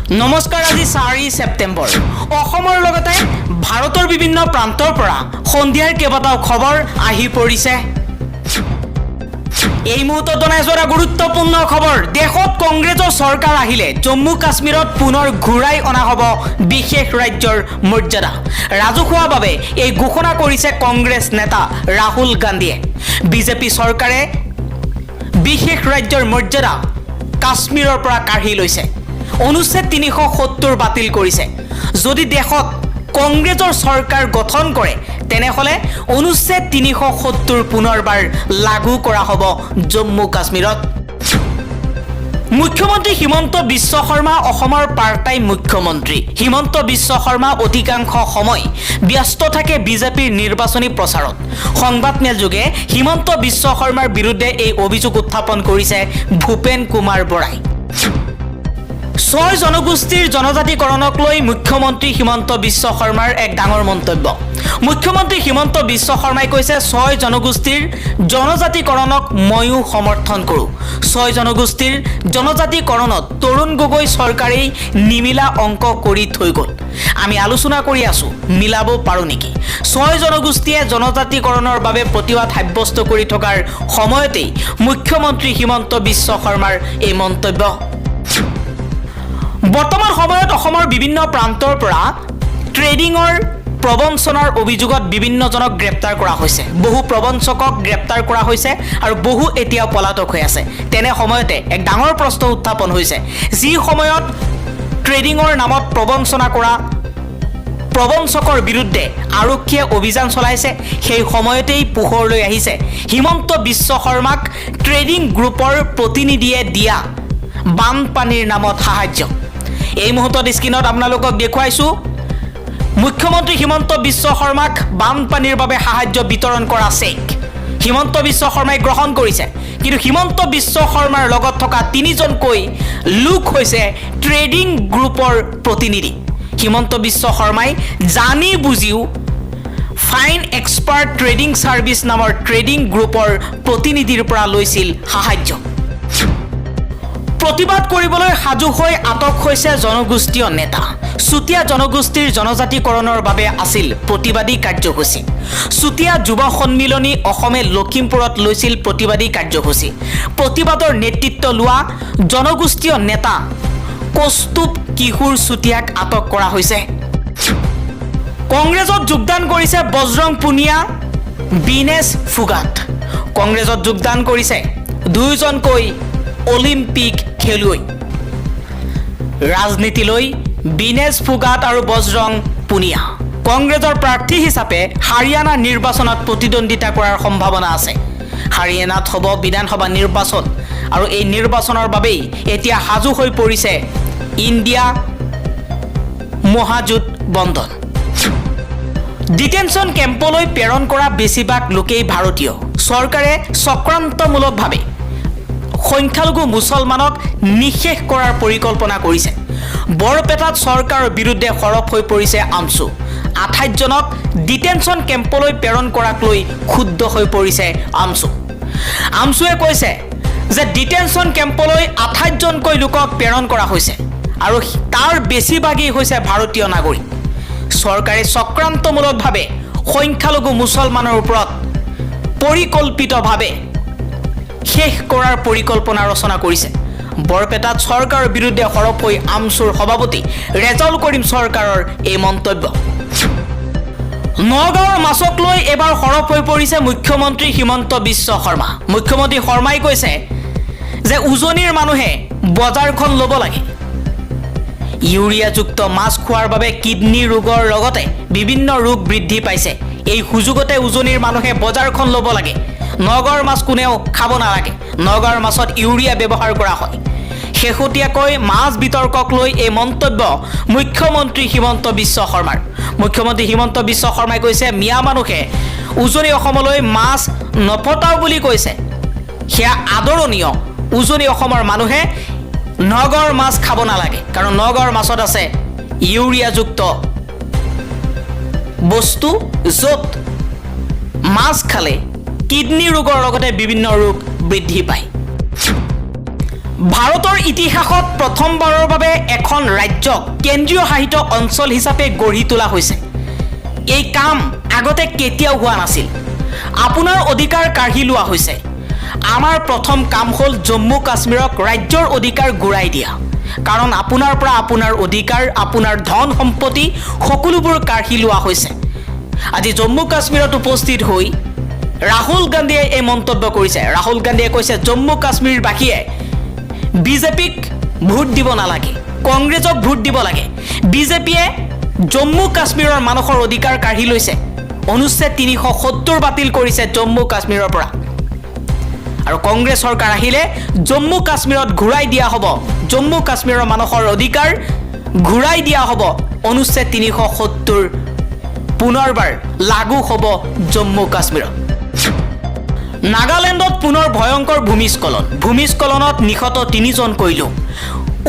নমস্কাৰ আজি 4 ছেপ্টেম্বৰ অসমৰ লগতে ভাৰতৰ বিভিন্ন প্ৰান্তৰ পৰা সন্ধিয়াৰ কেইবাটাও খবৰ আহি পৰিছে এই মুহূৰ্তত জনাইছোৱা গুৰুত্বপূৰ্ণ খবৰ দেশত কংগ্ৰেছৰ চৰকাৰ আহিলে জম্মু কাশ্মীৰত পুনৰ ঘূৰাই অনা হ'ব বিশেষ ৰাজ্যৰ মৰ্যাদা ৰাজহুৱাভাৱে এই ঘোষণা কৰিছে কংগ্ৰেছ নেতা ৰাহুল গান্ধীয়ে বিজেপি চৰকাৰে বিশেষ ৰাজ্যৰ মৰ্যাদা কাশ্মীৰৰ পৰা কাঢ়ি লৈছে অনুচ্ছেদ 370 বাতিল কৰিছে যদি দেশত কংগ্ৰেছৰ চৰকাৰ গঠন কৰে তেনেহলে অনুচ্ছেদ 370 পুনৰবাৰ লাগু কৰা হ'ব জম্মু কাশ্মীৰত মুখ্যমন্ত্ৰী হিমন্ত বিশ্ব শৰ্মা অসমৰ পাৰ্টাই মুখ্যমন্ত্ৰী হিমন্ত বিশ্ব শৰ্মা অধিকাংশ সময় ব্যস্ত থাকে বিজেপিৰ নিৰ্বাচনী প্ৰচাৰত সংবাদমেল যোগে হিমন্ত বিশ্ব শৰ্মাৰ বিৰুদ্ধে এই অভিযোগ উত্থাপন কৰিছে ভূপেন কুমাৰ বৰাই 6 জনগোষ্ঠীৰ জনজাতিকৰণক লৈ মুখ্যমন্ত্ৰী হিমন্ত বিশ্ব শৰ্মাৰ এক ডাঙৰ মন্তব্য মুখ্যমন্ত্ৰী হিমন্ত বিশ্ব শৰ্মাই কৈছে 6 জনগোষ্ঠীৰ জনজাতিকৰণক ময়ো সমৰ্থন কৰোঁ 6 জনগোষ্ঠীৰ জনজাতিকৰণত তৰুণ গগৈ চৰকাৰে নিমিলা অংক কৰি থৈ গ'ল আমি আলোচনা কৰি আছো মিলাব পাৰো নেকি 6 জনগোষ্ঠীয়ে জনজাতিকৰণৰ বাবে প্ৰতিবাদ সাব্যস্ত কৰি থকাৰ সময়তেই মুখ্যমন্ত্ৰী হিমন্ত বিশ্ব শৰ্মাৰ এই মন্তব্য বৰ্তমান সময়ত অসমৰ বিভিন্ন প্ৰান্তৰ পৰা ট্ৰেডিংৰ প্ৰবঞ্চনাৰ অভিযোগত বিভিন্নজনক গ্ৰেপ্তাৰ কৰা হৈছে বহু প্ৰবঞ্চকক গ্ৰেপ্তাৰ কৰা হৈছে আৰু বহু এতিয়া পলাতক হৈ আছে তেনে সময়তে এক ডাঙৰ প্ৰশ্ন উত্থাপন হৈছে যি সময়ত ট্ৰেডিংৰ নামত প্ৰবঞ্চনা কৰা প্ৰবঞ্চকৰ বিৰুদ্ধে আৰক্ষীয়ে অভিযান চলাইছে সেই সময়তেই পোহৰলৈ আহিছে হিমন্ত বিশ্ব শৰ্মাক ট্ৰেডিং গ্ৰুপৰ প্ৰতিনিধিয়ে দিয়া বানপানীৰ নামত সাহায্য এই মুহূৰ্তত স্ক্ৰীনত আপোনালোকক দেখুৱাইছো মুখ্যমন্ত্ৰী হিমন্ত বিশ্ব শৰ্মাক বানপানীৰ বাবে সাহায্য বিতৰণ কৰা চেক হিমন্ত বিশ্ব শৰ্মাই গ্ৰহণ কৰিছে কিন্তু হিমন্ত বিশ্ব শৰ্মাৰ লগত থকা 3জনকৈ লোক হৈছে ট্ৰেডিং গ্ৰুপৰ প্ৰতিনিধি হিমন্ত বিশ্ব শৰ্মাই জানি বুজিও ফাইন এক্সপাৰ্ট ট্ৰেডিং সাৰ্ভিস নামৰ ট্ৰেডিং গ্ৰুপৰ প্ৰতিনিধিৰ পৰা লৈছিল সাহায্য প্ৰতিবাদ কৰিবলৈ সাজু হৈ আটক হৈছে জনগোষ্ঠীয় নেতা চুতীয়া জনগোষ্ঠীৰ জনজাতিকৰণৰ বাবে আছিল প্ৰতিবাদী কাৰ্যসূচী চুতীয়া যুৱ সন্মিলনী অসমে লখিমপুৰত লৈছিল প্ৰতিবাদী কাৰ্যসূচী প্ৰতিবাদৰ নেতৃত্ব লোৱা জনগোষ্ঠীয় নেতা কস্তুভ কিশোৰ চুতীয়াক আটক কৰা হৈছে কংগ্ৰেছত যোগদান কৰিছে বজৰং পুনিয়া বিনেশ ফুগাট কংগ্ৰেছত যোগদান কৰিছে 2জনকৈ অলিম্পিক খেলুৱৈ ৰাজনীতিলৈ বিনেশ ফুগাট আৰু বজৰং পুনিয়া কংগ্ৰেছৰ প্ৰাৰ্থী হিচাপে হাৰিয়ানা নিৰ্বাচনত প্ৰতিদ্বন্দ্বিতা কৰাৰ সম্ভাৱনা আছে হাৰিয়ানাত হ'ব বিধানসভা নিৰ্বাচন আৰু এই নিৰ্বাচনৰ বাবেই এতিয়া সাজু হৈ পৰিছে ইণ্ডিয়া মহাজোঁট বন্ধন ডিটেনশ্যন কেম্পলৈ প্ৰেৰণ কৰা বেছিভাগ লোকেই ভাৰতীয় চৰকাৰে চক্ৰান্তমূলকভাৱে সংখ্যালঘু মুছলমানক নিশেষ কৰাৰ পৰিকল্পনা কৰিছে বৰপেটাত চৰকাৰৰ বিৰুদ্ধে সৰব হৈ পৰিছে আমছু 28 জনক ডিটেনশ্যন কেম্পলৈ প্ৰেৰণ কৰাক লৈ ক্ষুব্ধ হৈ পৰিছে আমছুৱে কৈছে যে ডিটেনশ্যন কেম্পলৈ 28 জনকৈ লোকক প্ৰেৰণ কৰা হৈছে আৰু তাৰ বেছিভাগেই হৈছে ভাৰতীয় নাগৰিক চৰকাৰে চক্ৰান্তমূলকভাৱে সংখ্যালঘু মুছলমানৰ ওপৰত পৰিকল্পিতভাৱে শেষ কৰাৰ পৰিকল্পনা ৰচনা কৰিছে বৰপেটাত চৰকাৰৰ বিৰুদ্ধে সৰব হৈ আমছুৰ সভাপতি ৰেজাউল কৰিম চৰকাৰৰ এই মন্তব্য নগাঁৱৰ মাছক লৈ এবাৰ সৰব হৈ পৰিছে মুখ্যমন্ত্ৰী হিমন্ত বিশ্ব শৰ্মা মুখ্যমন্ত্ৰী শৰ্মাই কৈছে যে উজনিৰ মানুহে বজাৰখন ল'ব লাগে ইউৰিয়াযুক্ত মাছ খোৱাৰ বাবে কিডনি ৰোগৰ লগতে বিভিন্ন ৰোগ বৃদ্ধি পাইছে এই সুযোগতে উজনিৰ মানুহে বজাৰখন ল'ব লাগে নগাঁৱৰ মাছ কোনেও খাব নালাগে নগাঁৱৰ মাছত ইউৰিয়া ব্যৱহাৰ কৰা হয় শেহতীয়াকৈ মাছ বিতৰ্কক লৈ এই মন্তব্য মুখ্যমন্ত্ৰী হিমন্ত বিশ্ব শৰ্মাৰ মুখ্যমন্ত্ৰী হিমন্ত বিশ্ব শৰ্মাই কৈছে মিয়া মানুহে উজনি অসমলৈ মাছ নপঠাও বুলি কৈছে সেয়া আদৰণীয় উজনি অসমৰ মানুহে নগাঁৱৰ মাছ খাব নালাগে কাৰণ নগাঁৱৰ মাছত আছে ইউৰিয়াযুক্ত বস্তু য'ত মাছ খালে কিডনি ৰোগৰ লগতে বিভিন্ন ৰোগ বৃদ্ধি পায় ভাৰতৰ ইতিহাসত প্ৰথমবাৰৰ বাবে এখন ৰাজ্যক কেন্দ্ৰীয় শাসিত অঞ্চল হিচাপে গঢ়ি তোলা হৈছে। এই কাম আগতে কেতিয়াও হোৱা নাছিল। আপোনাৰ অধিকাৰ কাঢ়ি লোৱা হৈছে। আমাৰ প্ৰথম কাম হ'ল জম্মু কাশ্মীৰক ৰাজ্যৰ অধিকাৰ ঘূৰাই দিয়া। কাৰণ আপোনাৰ পৰা আপোনাৰ অধিকাৰ, আপোনাৰ ধন সম্পত্তি সকলোবোৰ কাঢ়ি লোৱা হৈছে। আজি জম্মু কাশ্মীৰত উপস্থিত হৈ ৰাহুল গান্ধীয়ে এই মন্তব্য কৰিছে। ৰাহুল গান্ধীয়ে কৈছে জম্মু কাশ্মীৰবাসীয়ে বিজেপিক ভোট দিব নালাগে, কংগ্ৰেছক ভোট দিব লাগে। বিজেপিয়ে জম্মু কাশ্মীৰৰ মানুহৰ অধিকাৰ কাঢ়ি লৈছে। অনুচ্ছেদ 370 বাতিল কৰিছে জম্মু কাশ্মীৰৰ পৰা। আৰু কংগ্ৰেছ চৰকাৰ আহিলে জম্মু কাশ্মীৰত ঘূৰাই দিয়া হ'ব, জম্মু কাশ্মীৰৰ মানুহৰ অধিকাৰ ঘূৰাই দিয়া হ'ব। অনুচ্ছেদ 370 পুনৰবাৰ লাগু হ'ব জম্মু কাশ্মীৰত। নাগালেণ্ডত পুনৰ ভয়ংকৰ ভূমিস্খলন। ভূমিস্খলনত নিহত 3 জন কৈলো।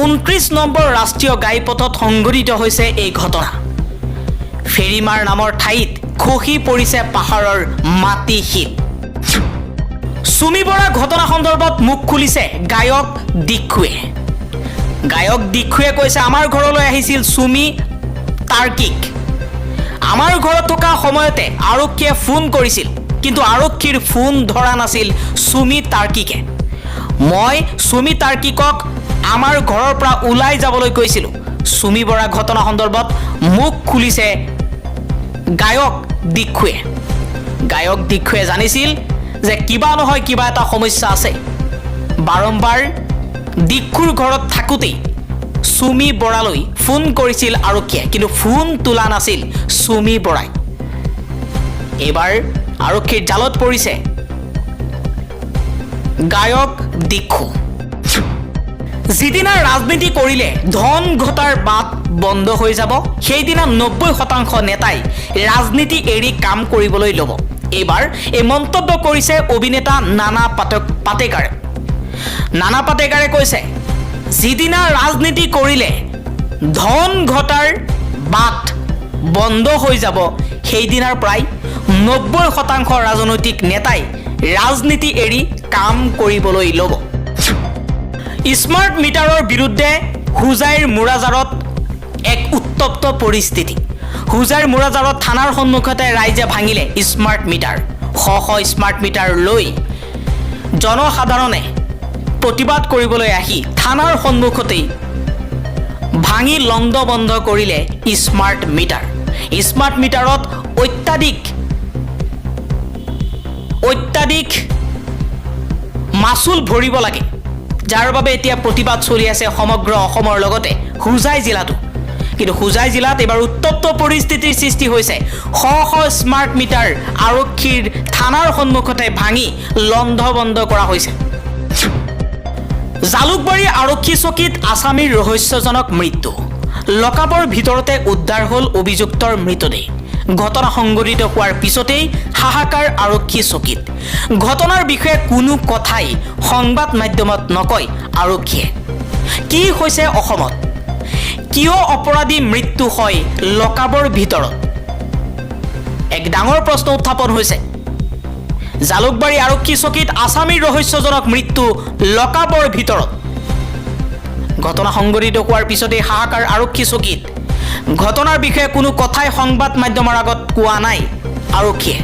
29 নম্বৰ ৰাষ্ট্ৰীয় ঘাইপথত সংঘটিত হৈছে এই ঘটনা। ফেৰিমাৰ নামৰ ঠাইত খহি পৰিছে পাহাৰৰ মাটি শিল। চুমি বৰা ঘটনা সন্দৰ্ভত মুখ খুলিছে গায়ক দীক্ষুৱে। গায়ক দীক্ষুৱে কৈছে আমাৰ ঘৰলৈ আহিছিল চুমি তাৰ্কিক। আমাৰ ঘৰত থকা সময়তে আৰক্ষীয়ে ফোন কৰিছিল, কিন্তু আৰক্ষীৰ ফোন ধৰা নাছিল চুমি তাৰ্কিকে। মই চুমি তাৰ্কিকক আমাৰ ঘৰৰ পৰা ওলাই যাবলৈ কৈছিলোঁ। চুমি বৰা ঘটনা সন্দৰ্ভত মুখ খুলিছে গায়ক দীক্ষুৱে। গায়ক দীক্ষুৱে জানিছিল যে কিবা নহয় কিবা এটা সমস্যা আছে। বাৰম্বাৰ দীক্ষুৰ ঘৰত থাকোঁতেই চুমি বৰালৈ ফোন কৰিছিল আৰক্ষীয়ে, কিন্তু ফোন তোলা নাছিল চুমি বৰাই। এইবাৰ আৰক্ষীৰ জালত পৰিছে গায়ক দীক্ষু। যিদিনা ৰাজনীতি কৰিলে ধন ঘটাৰ বাট বন্ধ হৈ যাব, সেইদিনা 90% নেতাই ৰাজনীতি এৰি কাম কৰিবলৈ ল'ব। এইবাৰ এই মন্তব্য কৰিছে অভিনেতা নানা পাটেকাৰে। নানা পাটেকাৰে কৈছে যিদিনা ৰাজনীতি কৰিলে ধন ঘটাৰ বাট বন্ধ হৈ যাব, সেইদিনাৰ প্ৰায় 90% ৰাজনৈতিক নেতাই ৰাজনীতি এৰি কাম কৰিবলৈ ল'ব। স্মাৰ্ট মিটাৰৰ বিৰুদ্ধে হোজাইৰ মুৰাজাৰত এক উত্তপ্ত পৰিস্থিতি। হোজাইৰ মুৰাজাৰত থানাৰ সন্মুখতে ৰাইজে ভাঙিলে স্মাৰ্ট মিটাৰ। শ স্মাৰ্ট মিটাৰ লৈ জনসাধাৰণে প্ৰতিবাদ কৰিবলৈ আহি থানাৰ সন্মুখতেই ভাঙি লণ্ড বন্ধ কৰিলে স্মাৰ্ট মিটাৰ। স্মাৰ্ট মিটাৰত অত্যাধিক মাচুল ভৰিব লাগে, যাৰ বাবে এতিয়া প্ৰতিবাদ চলি আছে সমগ্ৰ অসমৰ লগতে হোজাই জিলাতো। কিন্তু হোজাই জিলাত এইবাৰ উত্তপ্ত পৰিস্থিতিৰ সৃষ্টি হৈছে। শ স্মাৰ্ট মিটাৰ আৰক্ষীৰ থানাৰ সন্মুখতে ভাঙি লণ্ড বন্ধ কৰা হৈছে। জালুকবাৰী আৰক্ষী চকীত আছামীৰ ৰহস্যজনক মৃত্যু। লকআপৰ ভিতৰতে উদ্ধাৰ হ'ল অভিযুক্তৰ মৃতদেহ। ঘটনা সংঘটিত হোৱাৰ পিছতেই হাহাকাৰ আৰক্ষী চকীত। ঘটনাৰ বিষয়ে কোনো কথাই সংবাদ মাধ্যমত নকয় আৰক্ষীয়ে। কি হৈছে অসমত? কিয় অপৰাধী মৃত্যু হয় লকআপৰ ভিতৰত? এক ডাঙৰ প্ৰশ্ন উত্থাপন হৈছে। জালুকবাৰী আৰক্ষী চকীত আছামীৰ ৰহস্যজনক মৃত্যু লকআপৰ ভিতৰত। ঘটনা সংঘটিত হোৱাৰ পিছতেই হাহাকাৰ আৰক্ষী চকীত। ঘটনাৰ বিষয়ে কোনো কথাই সংবাদ মাধ্যমৰ আগত কোৱা নাই আৰক্ষীয়ে।